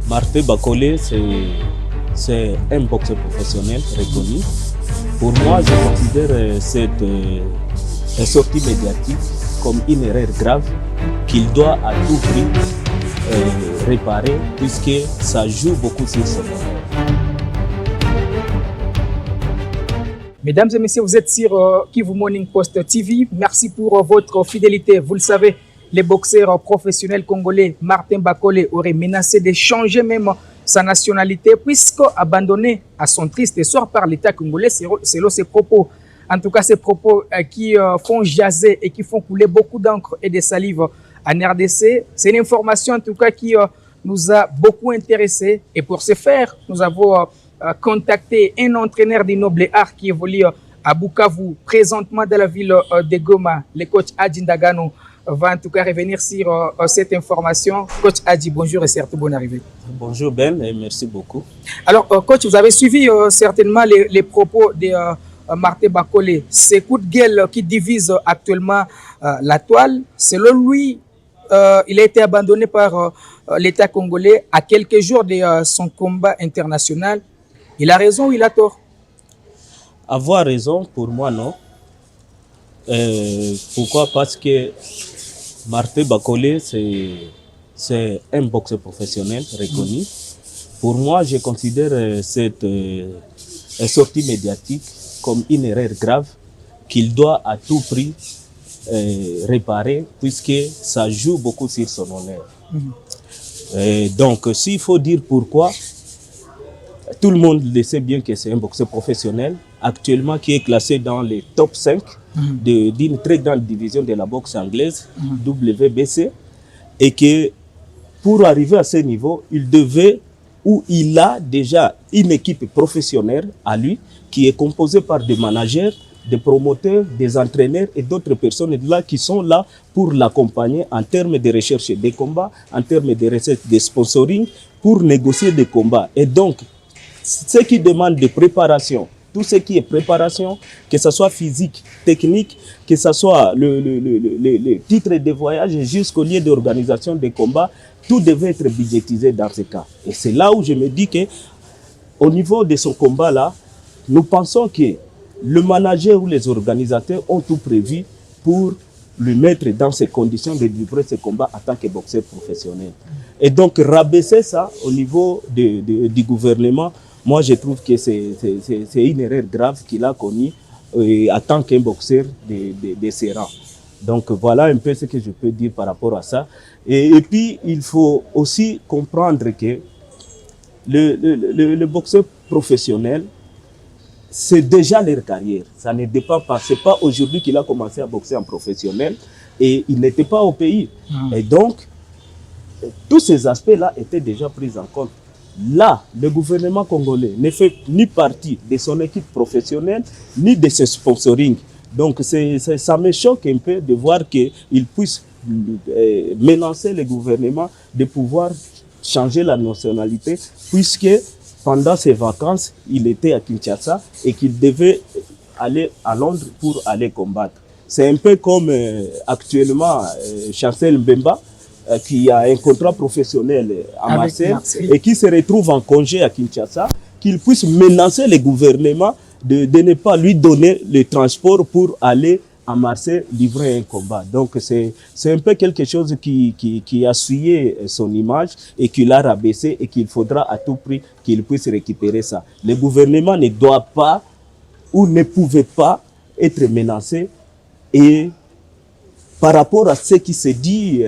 Martin Bakolé, c'est un boxeur professionnel reconnu. Pour moi, je considère cette sortie médiatique comme une erreur grave qu'il doit à tout prix réparer, puisque ça joue beaucoup sur son honneur. Mesdames et messieurs, vous êtes sur Kivu Morning Post TV. Merci pour votre fidélité. Vous le savez, les boxeurs professionnels congolais Martin Bakolé aurait menacé de changer même sa nationalité puisque abandonné à son triste sort par l'État congolais selon ses propos. En tout cas, ces propos qui font jaser et qui font couler beaucoup d'encre et de salive en RDC. C'est une information en tout cas qui nous a beaucoup intéressés. Et pour ce faire, nous avons contacté un entraîneur des nobles arts qui évolue à Bukavu, présentement dans la ville de Goma. Le coach Adi Ndagano va en tout cas revenir sur cette information. Coach Adi, bonjour et surtout bonne arrivée. Bonjour Ben et merci beaucoup. Alors coach, vous avez suivi certainement les propos de Martin Bakolé. Ces coups de gueule qui divisent actuellement la toile, selon lui, il a été abandonné par l'État congolais à quelques jours de son combat international. Il a raison ou il a tort? Avoir raison, pour moi, non. Pourquoi? Parce que Martin Bakolé, c'est un boxeur professionnel reconnu. Pour moi, je considère cette sortie médiatique comme une erreur grave qu'il doit à tout prix réparer, puisque ça joue beaucoup sur son honneur. Donc, s'il faut dire pourquoi, tout le monde le sait bien que c'est un boxeur professionnel, actuellement qui est classé dans les top 5 d'une très grande division de la boxe anglaise, WBC, et que pour arriver à ce niveau, il devait, ou il a déjà une équipe professionnelle à lui, qui est composée par des managers, des promoteurs, des entraîneurs et d'autres personnes là qui sont là pour l'accompagner en termes de recherche des combats, en termes de recettes de sponsoring, pour négocier des combats. Et donc, ce qui demande de préparation, tout ce qui est préparation, que ce soit physique, technique, que ce soit le titre de voyage jusqu'au lieu d'organisation des combats, tout devait être budgétisé dans ce cas. Et c'est là où je me dis que, au niveau de ce combat-là, nous pensons que le manager ou les organisateurs ont tout prévu pour le mettre dans ces conditions de livrer ce combat en tant que boxeur professionnel. Et donc, rabaisser ça au niveau du gouvernement, moi, je trouve que c'est une erreur grave qu'il a connue en tant qu'un boxeur de ses rangs. Donc, voilà un peu ce que je peux dire par rapport à ça. Et puis, il faut aussi comprendre que le boxeur professionnel, c'est déjà leur carrière. Ça ne dépend pas. Ce n'est pas aujourd'hui qu'il a commencé à boxer en professionnel et il n'était pas au pays. Et donc, tous ces aspects-là étaient déjà pris en compte. Là, le gouvernement congolais ne fait ni partie de son équipe professionnelle, ni de ses sponsoring. Donc, ça me choque un peu de voir qu'il puisse menacer le gouvernement de pouvoir changer la nationalité, puisque pendant ses vacances, il était à Kinshasa et qu'il devait aller à Londres pour aller combattre. C'est un peu comme actuellement Chancel Mbemba, qui a un contrat professionnel à Marseille et qui se retrouve en congé à Kinshasa, qu'il puisse menacer le gouvernement de ne pas lui donner le transport pour aller à Marseille livrer un combat. Donc c'est un peu quelque chose qui a souillé son image et qui l'a rabaissé et qu'il faudra à tout prix qu'il puisse récupérer ça. Le gouvernement ne doit pas ou ne pouvait pas être menacé. Et par rapport à ce qui se dit,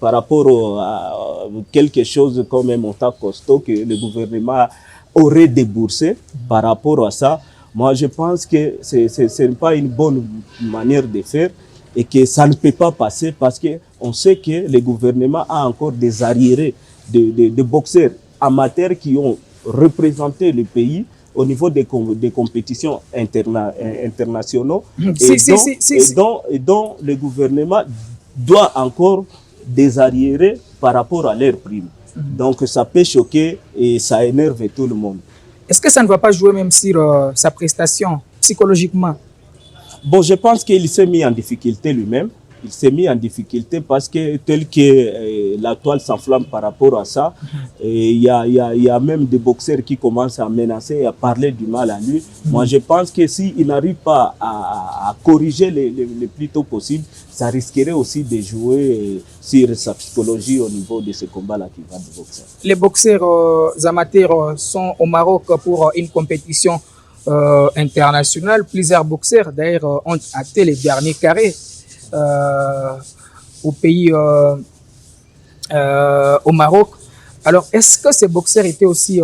par rapport à quelque chose comme un montant costaud que le gouvernement aurait déboursé par rapport à ça, moi je pense que ce n'est pas une bonne manière de faire et que ça ne peut pas passer parce qu'on sait que le gouvernement a encore des arriérés de boxeurs amateurs qui ont représenté le pays au niveau des compétitions internationaux et dont le gouvernement doit encore désarriérer par rapport à leurs primes. Donc ça peut choquer et ça énerve tout le monde. Est-ce que ça ne va pas jouer même sur sa prestation psychologiquement? Bon, je pense qu'il s'est mis en difficulté lui-même. Il s'est mis en difficulté parce que tel que la toile s'enflamme par rapport à ça, Et il y a même des boxeurs qui commencent à menacer, à parler du mal à lui. Moi, je pense que s'il n'arrive pas à corriger le plus tôt possible, ça risquerait aussi de jouer sur sa psychologie au niveau de ce combat-là qui va de boxer. Les boxeurs amateurs sont au Maroc pour une compétition internationale. Plusieurs boxeurs, d'ailleurs, ont atteint les derniers carrés au pays, au Maroc. Alors, est-ce que ces boxeurs étaient aussi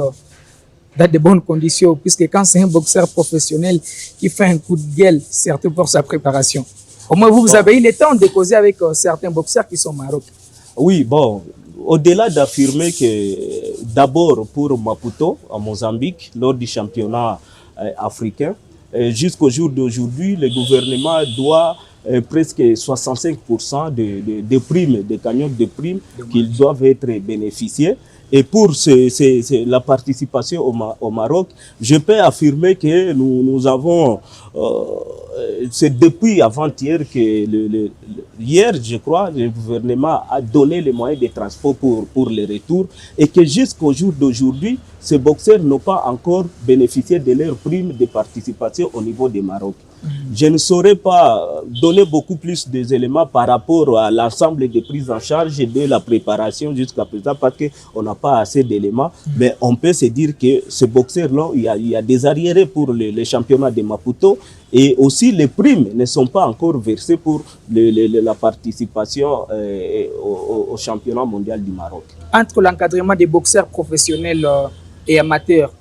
dans de bonnes conditions, puisque quand c'est un boxeur professionnel qui fait un coup de gueule, surtout pour sa préparation. Au moins, vous avez eu le temps de causer avec certains boxeurs qui sont au Maroc. Oui, bon, au-delà d'affirmer que d'abord pour Maputo, en Mozambique, lors du championnat africain, jusqu'au jour d'aujourd'hui, le gouvernement doit presque 65% de primes, de cagnottes de primes qu'ils doivent être bénéficiés. Et pour la participation au Maroc, je peux affirmer que nous avons, c'est depuis avant-hier que hier, je crois, le gouvernement a donné les moyens de transport pour le retour et que jusqu'au jour d'aujourd'hui, ces boxeurs n'ont pas encore bénéficié de leurs primes de participation au niveau du Maroc. Je ne saurais pas donner beaucoup plus d'éléments par rapport à l'ensemble des prises en charge et de la préparation jusqu'à présent parce qu'on n'a pas assez d'éléments. Mais on peut se dire que ces boxeurs-là, il y a des arriérés pour les championnats de Maputo et aussi les primes ne sont pas encore versées pour la participation au championnat mondial du Maroc. Entre l'encadrement des boxeurs professionnels et amateurs,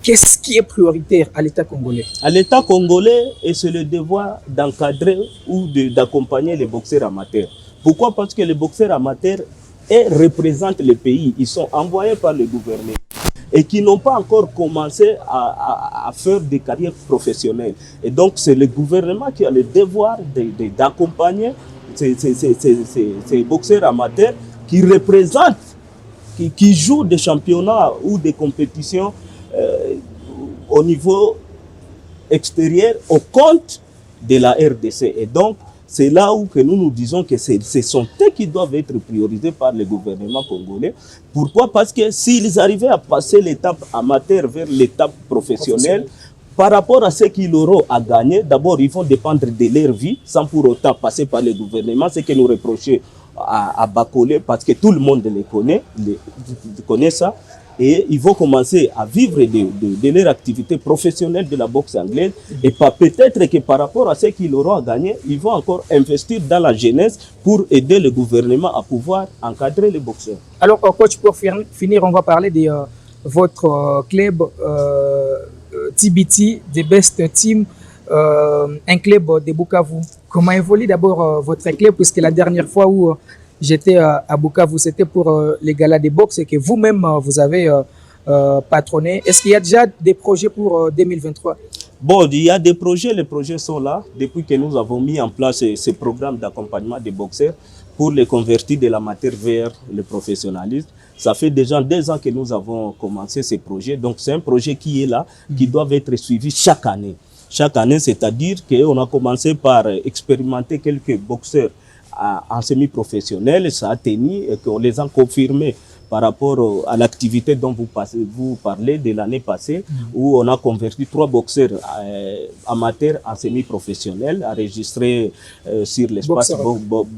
qu'est-ce qui est prioritaire à l'État congolais? À l'État congolais, c'est le devoir d'encadrer ou d'accompagner les boxeurs amateurs. Pourquoi? Parce que les boxeurs amateurs représentent le pays. Ils sont envoyés par le gouvernement et qui n'ont pas encore commencé à faire des carrières professionnelles. Et donc, c'est le gouvernement qui a le devoir d'accompagner ces boxeurs amateurs qui représentent, qui jouent des championnats ou des compétitions au niveau extérieur au compte de la RDC. Et donc, c'est là où que nous disons que ce sont eux qui doivent être priorisés par le gouvernement congolais. Pourquoi? Parce que s'ils arrivaient à passer l'étape amateur vers l'étape professionnelle, par rapport à ce qu'ils auront à gagner, d'abord, ils vont dépendre de leur vie, sans pour autant passer par le gouvernement, ce que nous reprochons à Bakole, parce que tout le monde les connaît ça. Et ils vont commencer à vivre de leur activité professionnelle de la boxe anglaise. Et peut-être que par rapport à ce qu'ils auront à gagner, ils vont encore investir dans la jeunesse pour aider le gouvernement à pouvoir encadrer les boxeurs. Alors, coach, pour finir, on va parler de votre club TBT, The Best Team, un club de Bukavu. Comment évolue d'abord votre club, puisque la dernière fois où j'étais à Bukavu, c'était pour les galas de boxe et que vous-même, vous avez patronné. Est-ce qu'il y a déjà des projets pour 2023? Bon, il y a des projets, les projets sont là. Depuis que nous avons mis en place ce programme d'accompagnement des boxeurs pour les convertir de l'amateur vers le professionnalisme. Ça fait déjà 2 ans que nous avons commencé ces projets. Donc, c'est un projet qui est là, qui doit être suivi chaque année. Chaque année, c'est-à-dire qu'on a commencé par expérimenter quelques boxeurs en semi-professionnel, ça a tenu et qu'on les a confirmés par rapport à l'activité dont vous parlez de l'année passée, où on a converti 3 boxeurs amateurs en semi-professionnel, enregistrés sur l'espace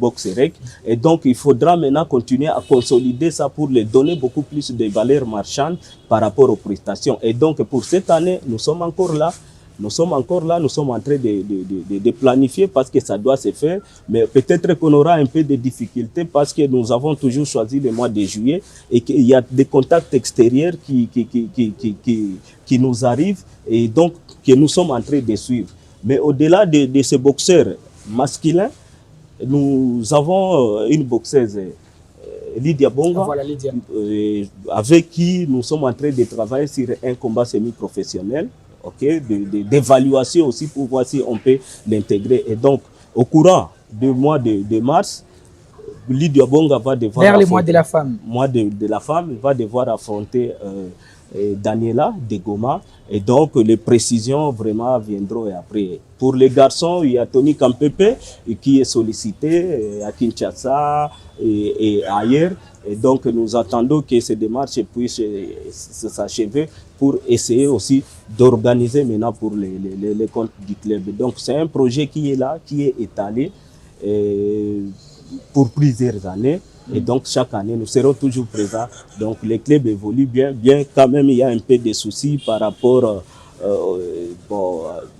Boxerec. Et donc, il faudra maintenant continuer à consolider ça pour les donner beaucoup plus de valeur marchande par rapport aux prestations. Et donc, pour cette année, nous sommes encore là. Nous sommes en train de planifier parce que ça doit se faire, mais peut-être qu'on aura un peu de difficultés parce que nous avons toujours choisi le mois de juillet et qu'il y a des contacts extérieurs qui nous arrivent et donc que nous sommes en train de suivre. Mais au-delà de ces boxeurs masculins, nous avons une boxeuse, Lydia Bonga, voilà, Lydia. Avec qui nous sommes en train de travailler sur un combat semi-professionnel. Okay, d'évaluation aussi pour voir si on peut l'intégrer. Et donc, au courant du mois de mars, Lydia Bonga va devoir vers le mois de la femme. Mois de la femme va devoir affronter Daniela de Goma. Et donc, les précisions vraiment viendront après. Pour les garçons, il y a Tony Kampepe qui est sollicité à Kinshasa et ailleurs. Et donc, nous attendons que ces démarches puissent s'achever pour essayer aussi d'organiser maintenant pour les comptes du club. Donc, c'est un projet qui est là, qui est étalé pour plusieurs années. Et donc, chaque année, nous serons toujours présents. Donc, les clubs évoluent bien quand même, il y a un peu de soucis par rapport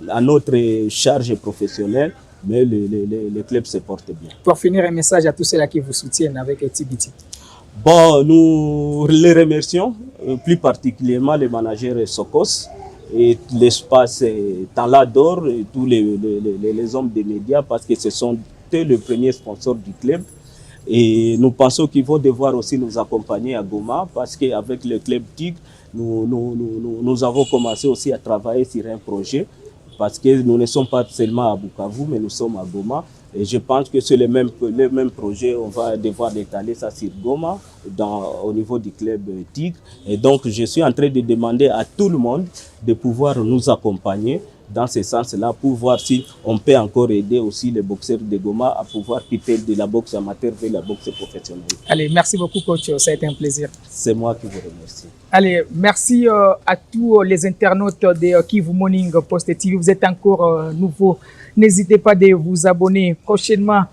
à notre charge professionnelle, mais les clubs se portent bien. Pour finir, un message à tous ceux-là qui vous soutiennent avec TBT. Bon, nous les remercions, plus particulièrement les managers Sokos et l'espace Tanla d'Or et tous les hommes des médias, parce que ce sont eux les premiers sponsors du club. Et nous pensons qu'ils vont devoir aussi nous accompagner à Goma, parce qu'avec le club TIG, nous avons commencé aussi à travailler sur un projet, parce que nous ne sommes pas seulement à Bukavu, mais nous sommes à Goma. Et je pense que c'est le même projet, on va devoir étaler ça sur Goma, au niveau du club TIG. Et donc, je suis en train de demander à tout le monde de pouvoir nous accompagner dans ce sens-là, pour voir si on peut encore aider aussi les boxeurs de Goma à pouvoir quitter de la boxe amateur vers la boxe professionnelle. Allez, merci beaucoup coach, ça a été un plaisir. C'est moi qui vous remercie. Allez, merci à tous les internautes de Kivu Morning Post TV. Vous êtes encore nouveaux. N'hésitez pas de vous abonner. Prochainement,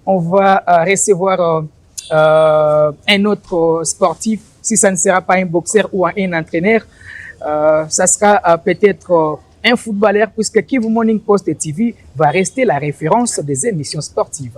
on va recevoir un autre sportif. Si ça ne sera pas un boxeur ou un entraîneur, ça sera peut-être un footballeur, puisque Kivu Morning Post TV va rester la référence des émissions sportives.